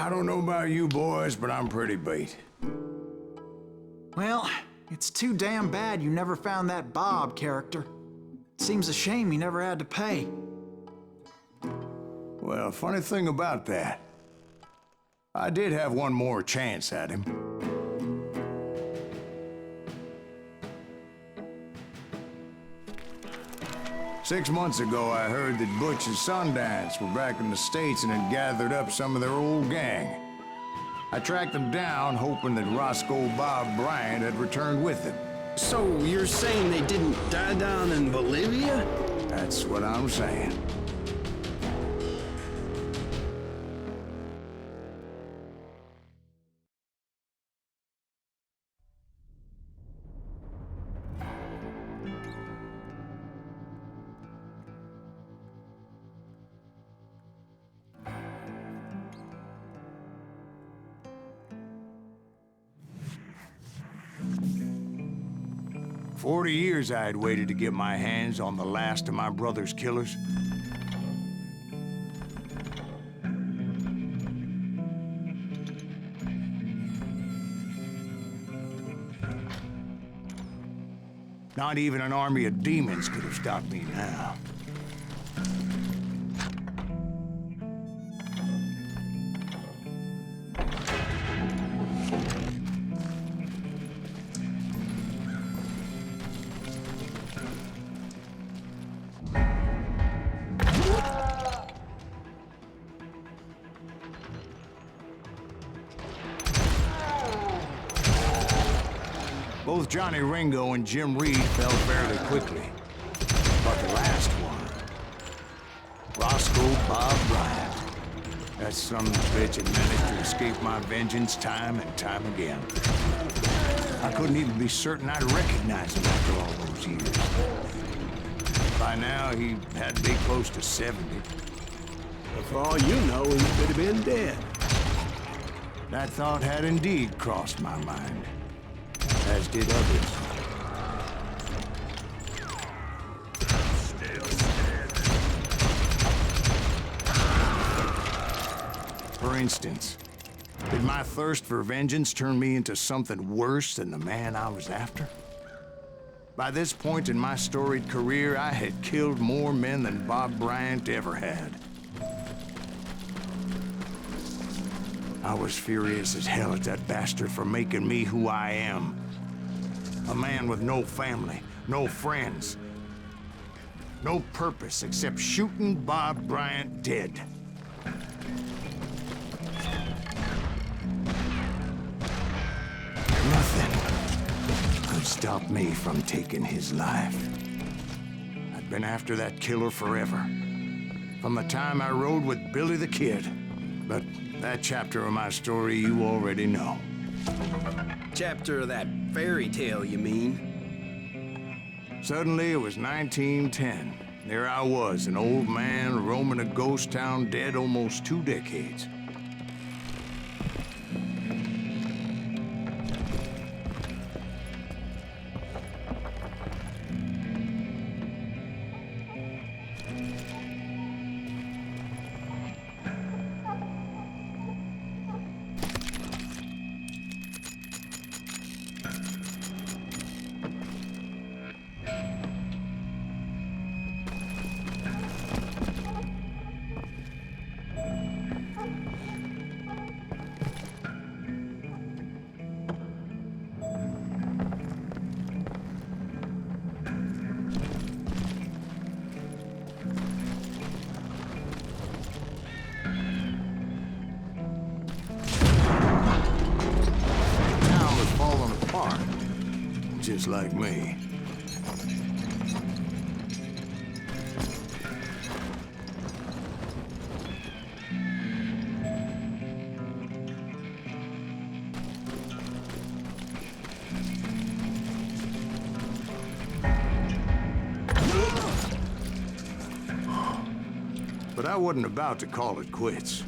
I don't know about you boys, but I'm pretty beat. Well, it's too damn bad you never found that Bob character. Seems a shame he never had to pay. Well, funny thing about that, I did have one more chance at him. Six months ago, I heard that Butch and Sundance were back in the States and had gathered up some of their old gang. I tracked them down, hoping that Roscoe Bob Bryant had returned with them. So you're saying they didn't die down in Bolivia? That's what I'm saying. For 40 years I had waited to get my hands on the last of my brother's killers. Not even an army of demons could have stopped me now. Both Johnny Ringo and Jim Reed fell fairly quickly. But the last one, Roscoe Bob Bryant, that son of a bitch had managed to escape my vengeance time and time again. I couldn't even be certain I'd recognize him after all those years. By now, he had to be close to 70. But for all you know, he could have been dead. That thought had indeed crossed my mind, as did others. For instance, did my thirst for vengeance turn me into something worse than the man I was after? By this point in my storied career, I had killed more men than Bob Bryant ever had. I was furious as hell at that bastard for making me who I am. A man with no family, no friends, no purpose except shooting Bob Bryant dead. Nothing could stop me from taking his life. I'd been after that killer forever, from the time I rode with Billy the Kid. But that chapter of my story you already know. Chapter of that fairy tale, you mean? Suddenly, it was 1910. There I was, an old man roaming a ghost town dead almost 2 decades. Just like me. But I wasn't about to call it quits.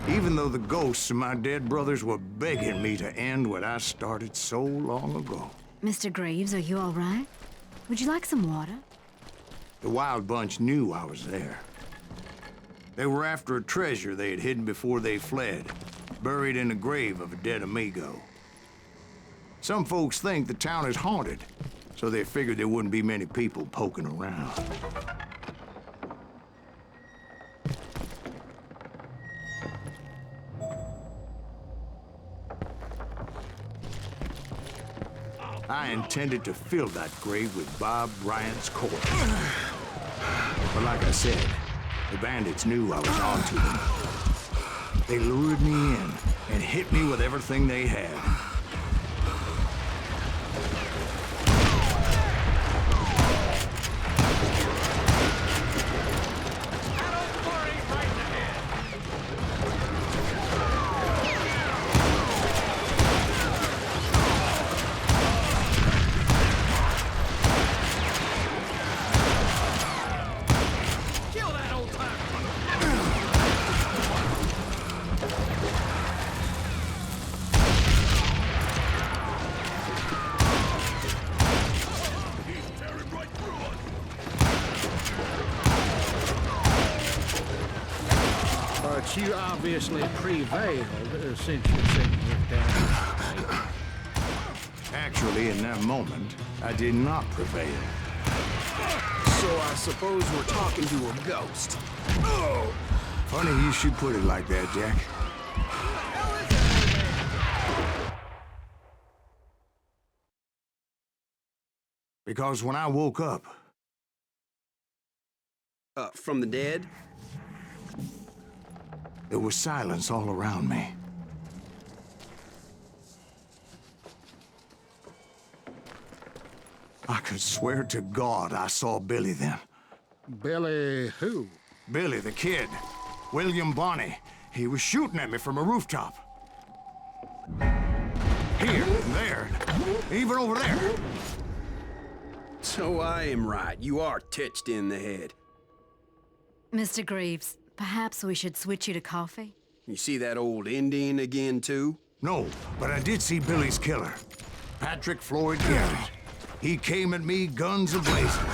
Even though the ghosts of my dead brothers were begging me to end what I started so long ago. Mr. Graves, are you all right? Would you like some water? The Wild Bunch knew I was there. They were after a treasure they had hidden before they fled, buried in the grave of a dead amigo. Some folks think the town is haunted, so they figured there wouldn't be many people poking around. I intended to fill that grave with Bob Bryant's corpse. But like I said, the bandits knew I was onto them. They lured me in and hit me with everything they had. But you obviously prevailed since you sent me down. Actually, in that moment, I did not prevail. So I suppose we're talking to a ghost. Funny you should put it like that, Jack. Because when I woke up, From the dead? there was silence all around me. I could swear to God I saw Billy then. Billy who? Billy, the kid. William Bonney. He was shooting at me from a rooftop. Here, and there, even over there. So I am right. You are touched in the head. Mr. Graves, perhaps we should switch you to coffee? You see that old Indian again, too? No, but I did see Billy's killer. Patrick Floyd Garrett. He came at me guns a-blazing.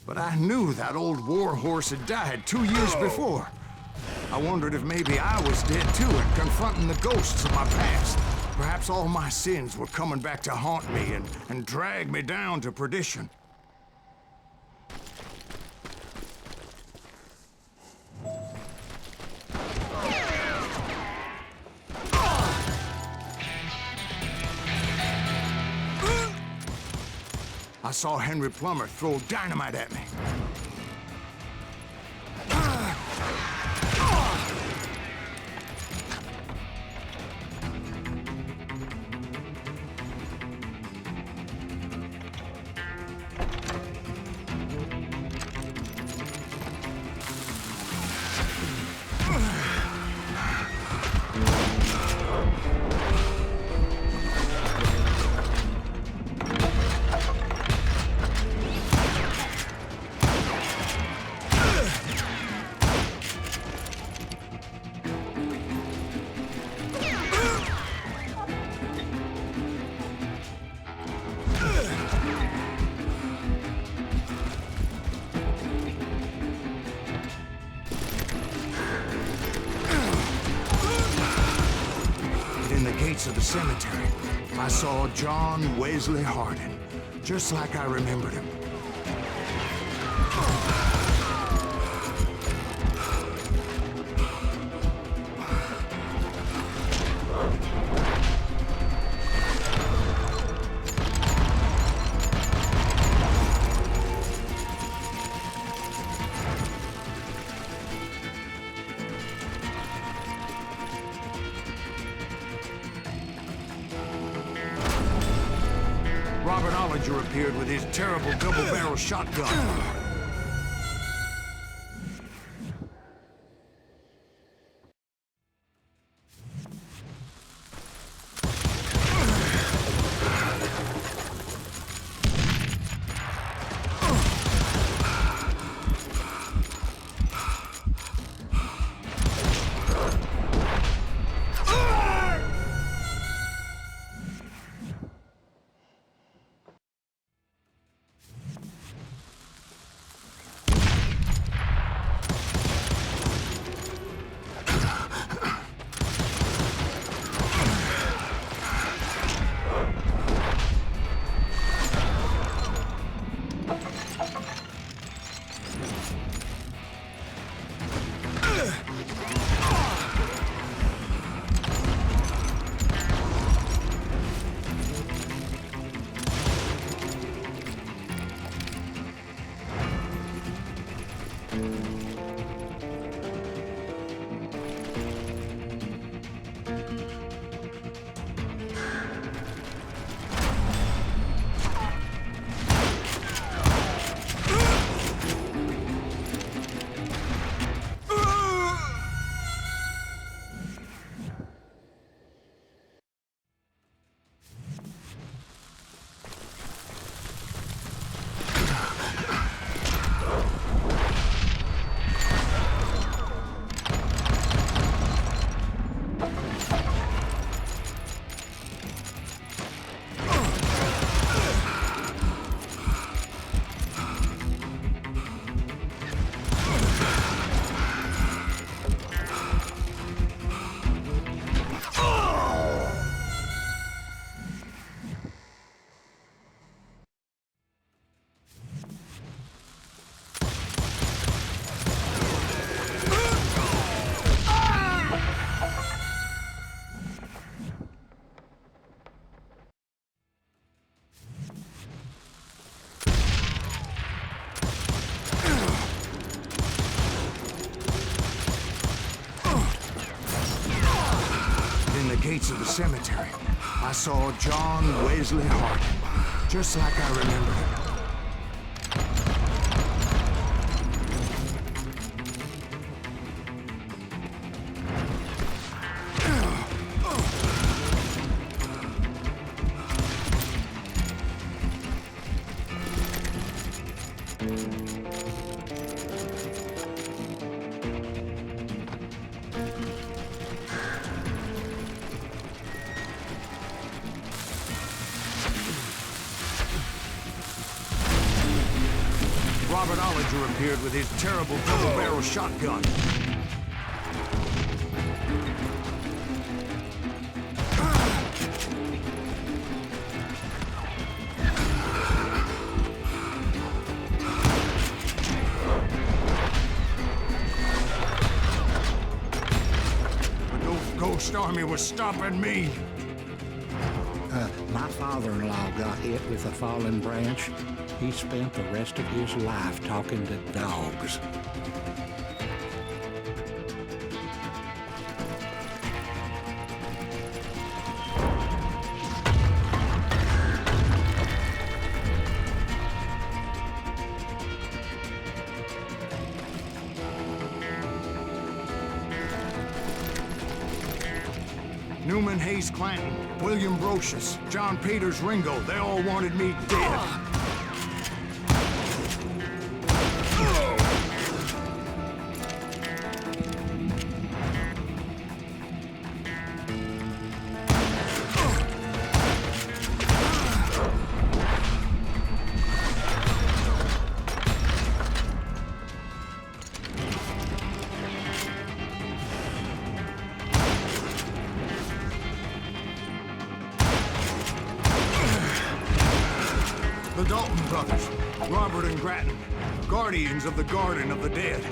But I knew that old war horse had died 2 years before. I wondered if maybe I was dead too and confronting the ghosts of my past. Perhaps all my sins were coming back to haunt me and drag me down to perdition. I saw Henry Plummer throw dynamite at me. Of the cemetery, I saw John Wesley Hardin, just like I remembered him. Robert Ollinger appeared with his terrible double-barrel shotgun. gates of the cemetery, I saw John Wesley Hart, just like I remember him. Robert Ollinger appeared with his terrible double-barrel shotgun. But no ghost army was stopping me. My father-in-law got hit with a fallen branch. He spent the rest of his life talking to dogs. Newman Hayes Clanton, William Brocious, John Peters Ringo, they all wanted me dead. The Dalton brothers, Robert and Grattan, guardians of the Garden of the Dead.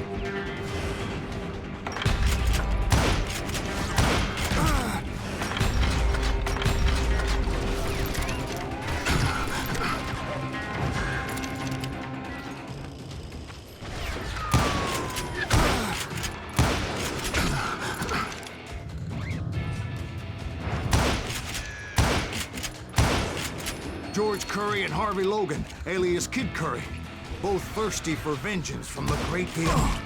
George Curry and Harvey Logan, alias Kid Curry, both thirsty for vengeance from the great beyond.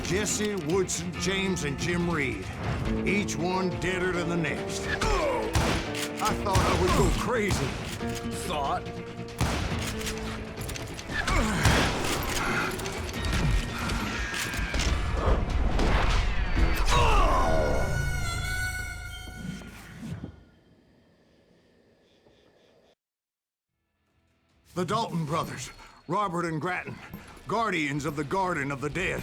Jesse, Woodson, James, and Jim Reed, each one deader than the next. I thought I would go crazy. Thought? The Dalton brothers, Robert and Grattan, guardians of the Garden of the Dead.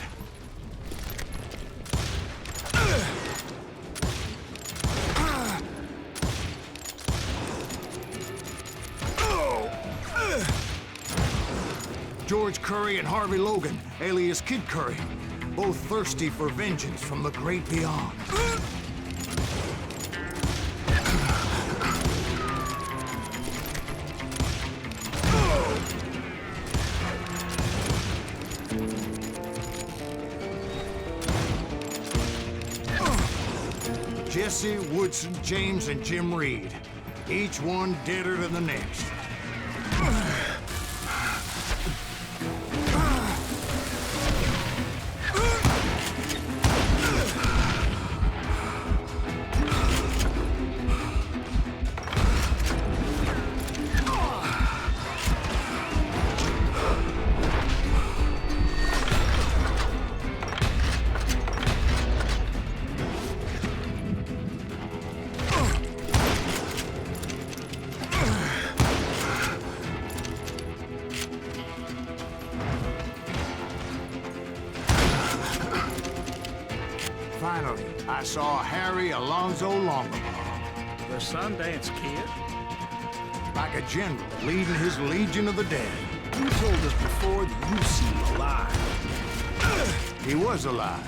George Curry and Harvey Logan, alias Kid Curry, both thirsty for vengeance from the great beyond. Jesse, Woodson, James, and Jim Reed, each one deader than the next. Finally, I saw Harry Alonzo Longabaugh. The Sundance Kid? Like a general leading his Legion of the Dead. You told us before that you seem alive. He was alive.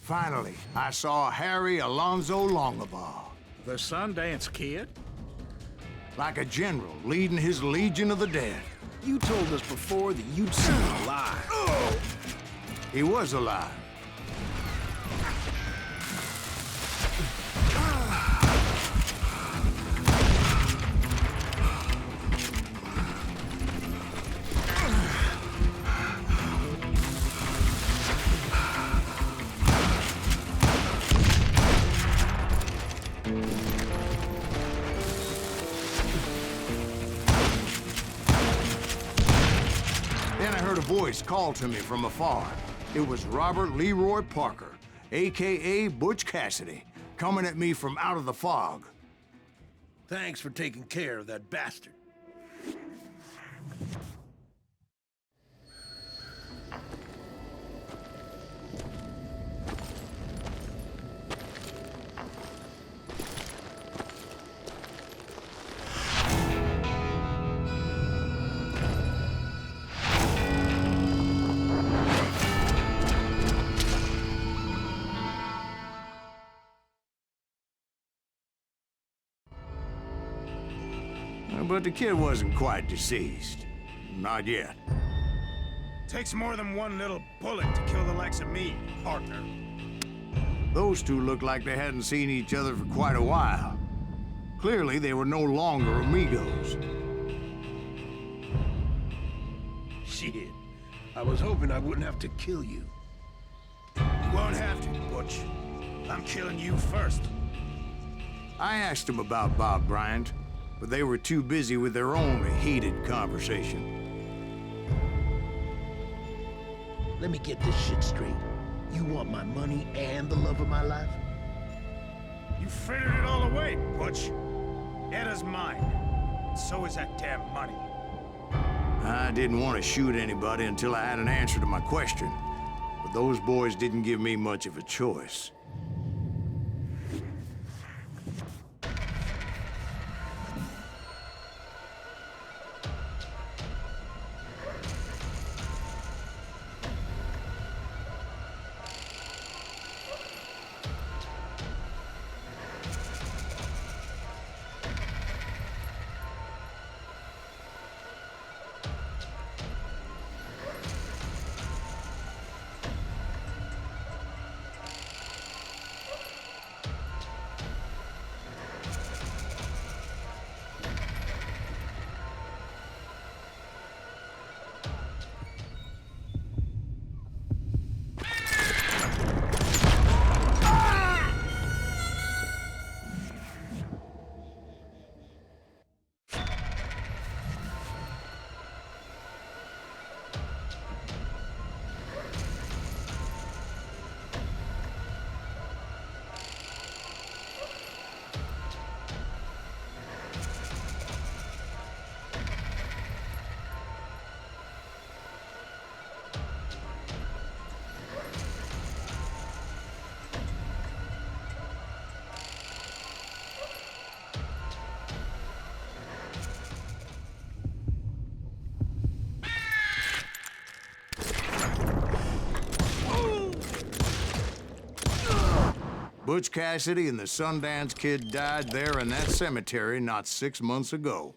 Finally, I saw Harry Alonzo Longabaugh. The Sundance Kid? Like a general leading his legion of the dead. You told us before that you'd seen him alive. He was alive. Then I heard a voice call to me from afar. It was Robert Leroy Parker, a.k.a. Butch Cassidy, coming at me from out of the fog. Thanks for taking care of that bastard. But the kid wasn't quite deceased. Not yet. Takes more than one little bullet to kill the likes of me, partner. Those two looked like they hadn't seen each other for quite a while. Clearly, they were no longer amigos. Shit. I was hoping I wouldn't have to kill you. You won't have to, Butch. I'm killing you first. I asked them about Bob Bryant, but they were too busy with their own heated conversation. Let me get this shit straight. You want my money and the love of my life? You frittered it all away, Butch. Eda's mine. So is that damn money. I didn't want to shoot anybody until I had an answer to my question, but those boys didn't give me much of a choice. Butch Cassidy and the Sundance Kid died there in that cemetery not 6 months ago.